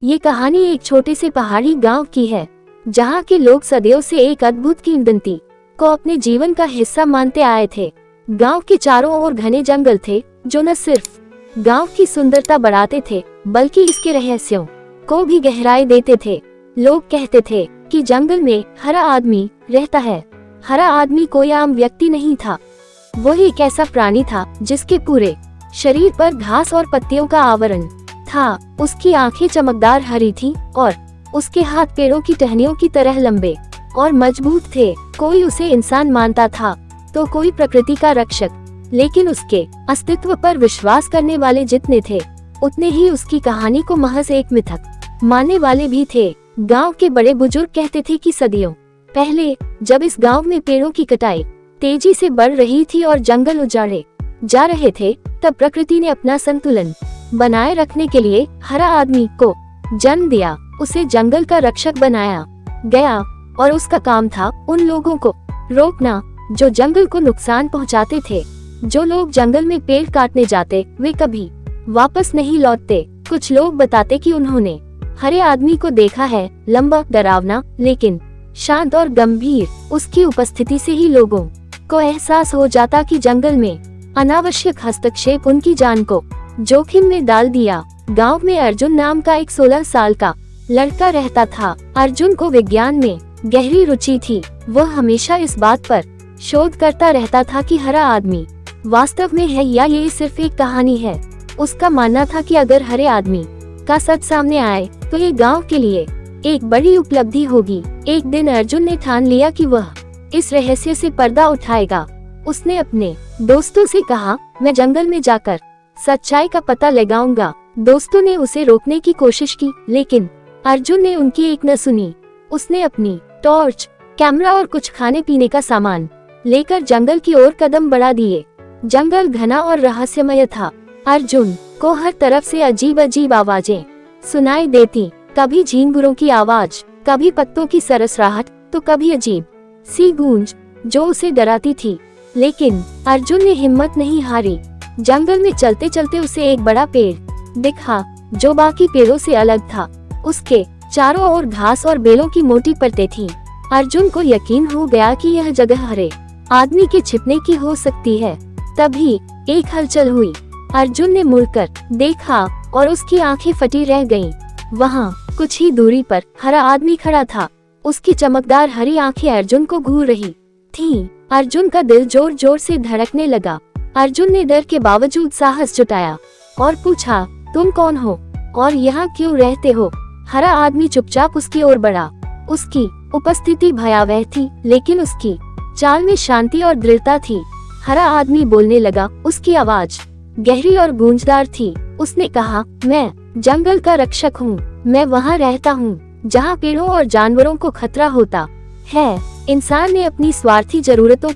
ये कहानी एक छोटे से पहाड़ी गांव की है, जहां के लोग सदियों से एक अद्भुत किंवदंती को अपने जीवन का हिस्सा मानते आए थे। गांव के चारों ओर घने जंगल थे, जो न सिर्फ गांव की सुंदरता बढ़ाते थे, बल्कि इसके रहस्यों को भी गहराई देते थे। लोग कहते थे कि जंगल में हरा आदमी रहता है। हरा आदमी कोई आम व्यक्ति नहीं था, वो एक ऐसा प्राणी था जिसके पूरे शरीर पर घास और पत्तियों का आवरण था। उसकी आंखें चमकदार हरी थीं और उसके हाथ पेड़ों की टहनियों की तरह लंबे और मजबूत थे। कोई उसे इंसान मानता था तो कोई प्रकृति का रक्षक, लेकिन उसके अस्तित्व पर विश्वास करने वाले जितने थे, उतने ही उसकी कहानी को महज एक मिथक मानने वाले भी थे। गांव के बड़े बुजुर्ग कहते थे कि सदियों पहले जब इस गांव में पेड़ों की कटाई तेजी से बढ़ रही थी और जंगल उजाड़े जा रहे थे, तब प्रकृति ने अपना संतुलन बनाए रखने के लिए हरा आदमी को जन्म दिया। उसे जंगल का रक्षक बनाया गया और उसका काम था उन लोगों को रोकना जो जंगल को नुकसान पहुंचाते थे। जो लोग जंगल में पेड़ काटने जाते, वे कभी वापस नहीं लौटते। कुछ लोग बताते कि उन्होंने हरे आदमी को देखा है, लंबा, डरावना, लेकिन शांत और गंभीर। उसकी उपस्थिति से ही लोगों को एहसास हो जाता कि जंगल में अनावश्यक हस्तक्षेप उनकी जान को जोखिम में डाल दिया। गांव में अर्जुन नाम का एक 16 साल का लड़का रहता था। अर्जुन को विज्ञान में गहरी रुचि थी। वह हमेशा इस बात पर शोध करता रहता था कि हरा आदमी वास्तव में है या ये सिर्फ एक कहानी है। उसका मानना था कि अगर हरे आदमी का सच सामने आए तो ये गांव के लिए एक बड़ी उपलब्धि होगी। एक दिन अर्जुन ने ठान लिया कि वह इस रहस्य से पर्दा उठाएगा। उसने अपने दोस्तों से कहा, मैं जंगल में जाकर सच्चाई का पता लगाऊंगा। दोस्तों ने उसे रोकने की कोशिश की, लेकिन अर्जुन ने उनकी एक न सुनी। उसने अपनी टॉर्च, कैमरा और कुछ खाने पीने का सामान लेकर जंगल की ओर कदम बढ़ा दिए। जंगल घना और रहस्यमय था। अर्जुन को हर तरफ से अजीब अजीब आवाजें सुनाई देती, कभी झींगुरों की आवाज, कभी पत्तों की सरसराहट, तो कभी अजीब सी गूंज जो उसे डराती थी। लेकिन अर्जुन ने हिम्मत नहीं हारी। जंगल में चलते चलते उसे एक बड़ा पेड़ दिखा जो बाकी पेड़ों से अलग था। उसके चारों ओर घास और बेलों की मोटी परतें थीं। अर्जुन को यकीन हो गया कि यह जगह हरे आदमी के छिपने की हो सकती है। तभी एक हलचल हुई। अर्जुन ने मुड़कर देखा और उसकी आंखें फटी रह गईं। वहाँ कुछ ही दूरी पर हरा आदमी खड़ा था। उसकी चमकदार हरी आंखें अर्जुन को घूर रही थीं। अर्जुन का दिल जोर जोर से धड़कने लगा। अर्जुन ने डर के बावजूद साहस जुटाया और पूछा, तुम कौन हो और यहाँ क्यों रहते हो? हरा आदमी चुपचाप उसकी ओर बढ़ा। उसकी उपस्थिति भयावह थी, लेकिन उसकी चाल में शांति और दृढ़ता थी। हरा आदमी बोलने लगा। उसकी आवाज गहरी और गूंजदार थी। उसने कहा, मैं जंगल का रक्षक हूँ। मैं वहाँ रहता हूँ जहाँ पेड़ों और जानवरों को खतरा होता है। इंसान ने अपनी स्वार्थी जरूरतों